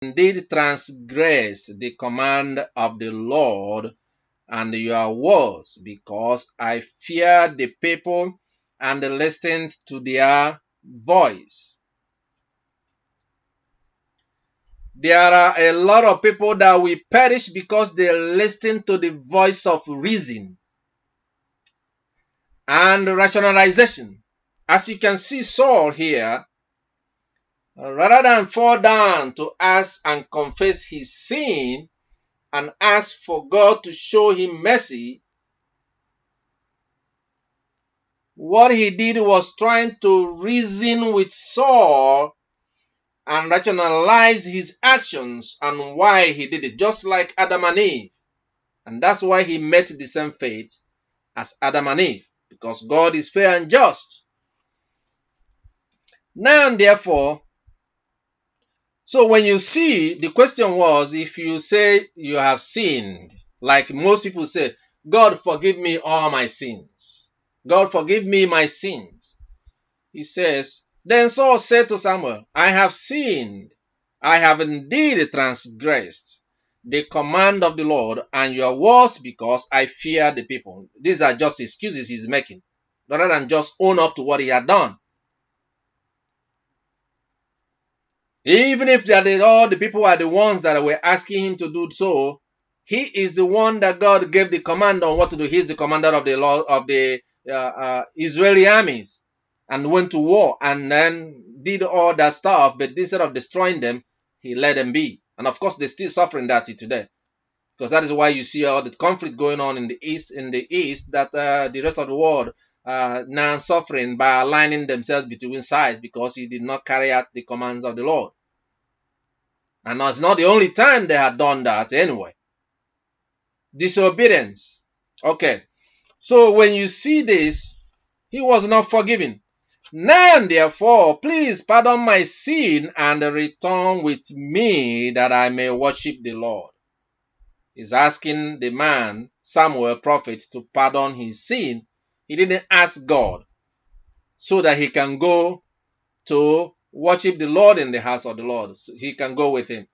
indeed transgressed the command of the Lord and your words, because I feared the people and listened to their voice. There are a lot of people that will perish because they listen to the voice of reason and rationalization. As you can see Saul here, rather than fall down to ask and confess his sin and ask for God to show him mercy, what he did was trying to reason with Saul and rationalize his actions and why he did it, just like Adam and Eve. And that's why he met the same fate as Adam and Eve, because God is fair and just. Now, therefore, so when you see, the question was, if you say you have sinned, like most people say, God forgive me all my sins. God forgive me my sins. He says, then Saul said to Samuel, I have sinned. I have indeed transgressed the command of the Lord and your words because I fear the people. These are just excuses he's making, rather than just own up to what he had done. Even if all the people are the ones that were asking him to do so, he is the one that God gave the command on what to do. He's the commander of the Israeli armies and went to war and then did all that stuff. But instead of destroying them, he let them be. And of course, they're still suffering that today, because that is why you see all the conflict going on in the east. That the rest of the world now suffering by aligning themselves between sides because he did not carry out the commands of the Lord. And it's not the only time they had done that anyway. Disobedience. Okay. So when you see this, he was not forgiven. Now, therefore, please pardon my sin and return with me that I may worship the Lord. He's asking the man, Samuel, prophet, to pardon his sin. He didn't ask God so that he can go to worship the Lord in the house of the Lord. So he can go with him.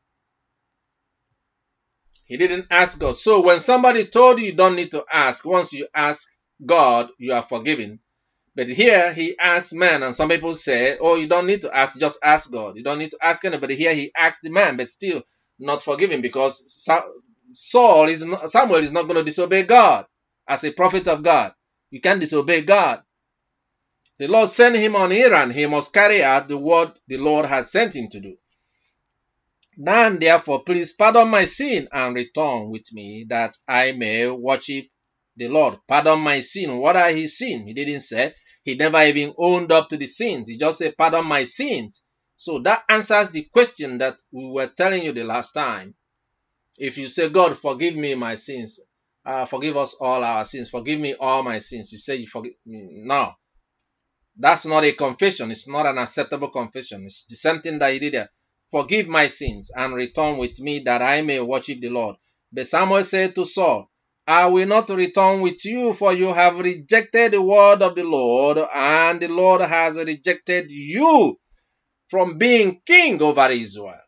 He didn't ask God. So when somebody told you don't need to ask, once you ask God, you are forgiven. But here he asks man, and some people say, oh, you don't need to ask, just ask God. You don't need to ask anybody. Here he asked the man, but still not forgiven, because Samuel is not going to disobey God as a prophet of God. You can't disobey God. The Lord sent him on errand. He must carry out the word the Lord has sent him to do. Now, therefore, please pardon my sin and return with me that I may worship the Lord. Pardon my sin. What are his sins? He didn't say. He never even owned up to the sins. He just said, pardon my sins. So that answers the question that we were telling you the last time. If you say, God, forgive me my sins, forgive us all our sins, forgive me all my sins, you say you forgive me. No. That's not a confession. It's not an acceptable confession. It's the same thing that he did there. Forgive my sins and return with me that I may worship the Lord. But Samuel said to Saul, I will not return with you, for you have rejected the word of the Lord, and the Lord has rejected you from being king over Israel.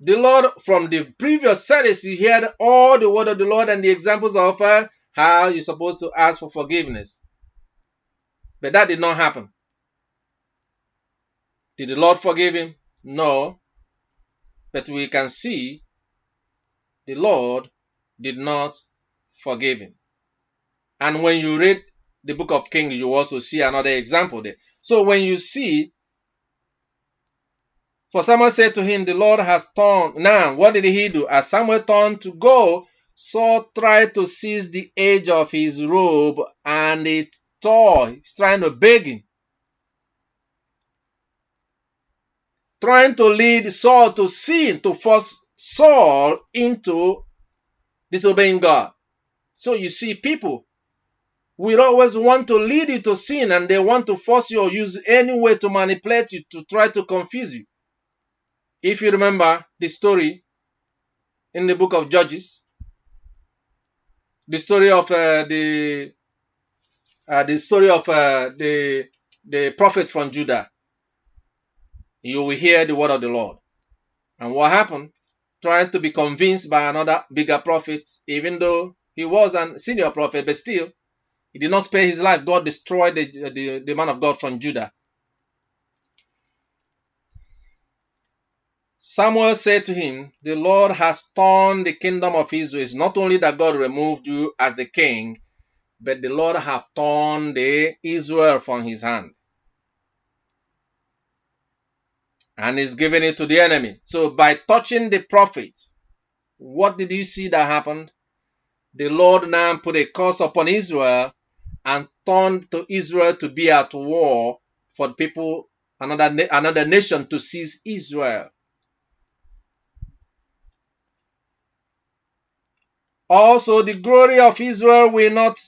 The Lord, from the previous series, you heard all the word of the Lord and the examples of how you're supposed to ask for forgiveness. But that did not happen. Did the Lord forgive him? No. But we can see the Lord did not forgive him. And when you read the book of Kings, you also see another example there. So when you see, for Samuel said to him, the Lord has turned. Now, what did he do? As Samuel turned to go, Saul tried to seize the edge of his robe and it tore. He's trying to beg him. Trying to lead Saul to sin, to force Saul into disobeying God. So you see, people will always want to lead you to sin, and they want to force you or use any way to manipulate you, to try to confuse you. If you remember the story in the book of Judges, the story of the prophet from Judah. you will hear the word of the Lord. And what happened? Trying to be convinced by another bigger prophet, even though he was a senior prophet, but still, he did not spare his life. God destroyed the man of God from Judah. Samuel said to him, the Lord has torn the kingdom of Israel. It's not only that God removed you as the king, but the Lord have torn the Israel from his hand. And is giving it to the enemy. So by touching the prophet, what did you see that happened? The Lord now put a curse upon Israel and turned to Israel to be at war for people, another nation to seize Israel. Also, the glory of Israel will not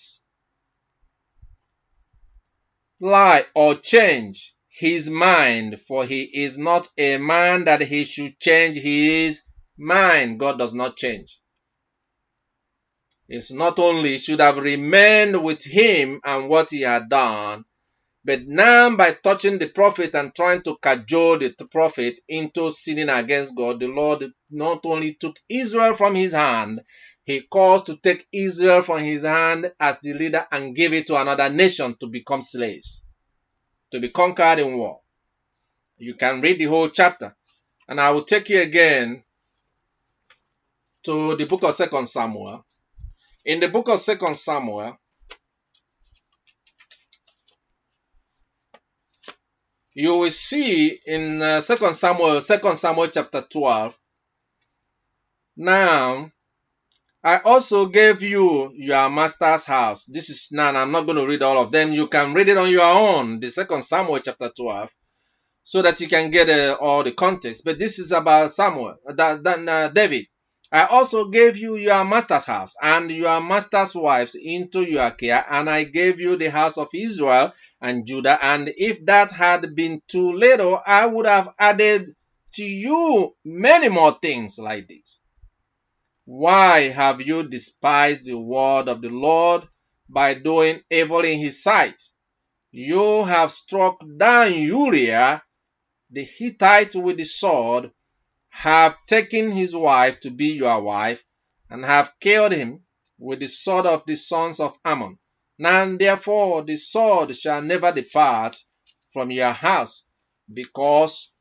lie or change his mind, for he is not a man that he should change his mind. God does not change. It's not only should have remained with him and what he had done, but now by touching the prophet and trying to cajole the prophet into sinning against God, the Lord not only took Israel from his hand, he caused to take Israel from his hand as the leader and gave it to another nation to become slaves, to be conquered in war. You can read the whole chapter. And I will take you again to the book of 2 Samuel. In the book of 2 Samuel, you will see in 2 Samuel chapter 12. Now, I also gave you your master's house. This is now, I'm not going to read all of them. You can read it on your own, the 2 Samuel chapter 12, so that you can get all the context. But this is about David. I also gave you your master's house and your master's wives into your care, and I gave you the house of Israel and Judah. And if that had been too little, I would have added to you many more things like this. Why have you despised the word of the Lord by doing evil in his sight? You have struck down Uriah the Hittite with the sword, have taken his wife to be your wife, and have killed him with the sword of the sons of Ammon. Now therefore the sword shall never depart from your house, because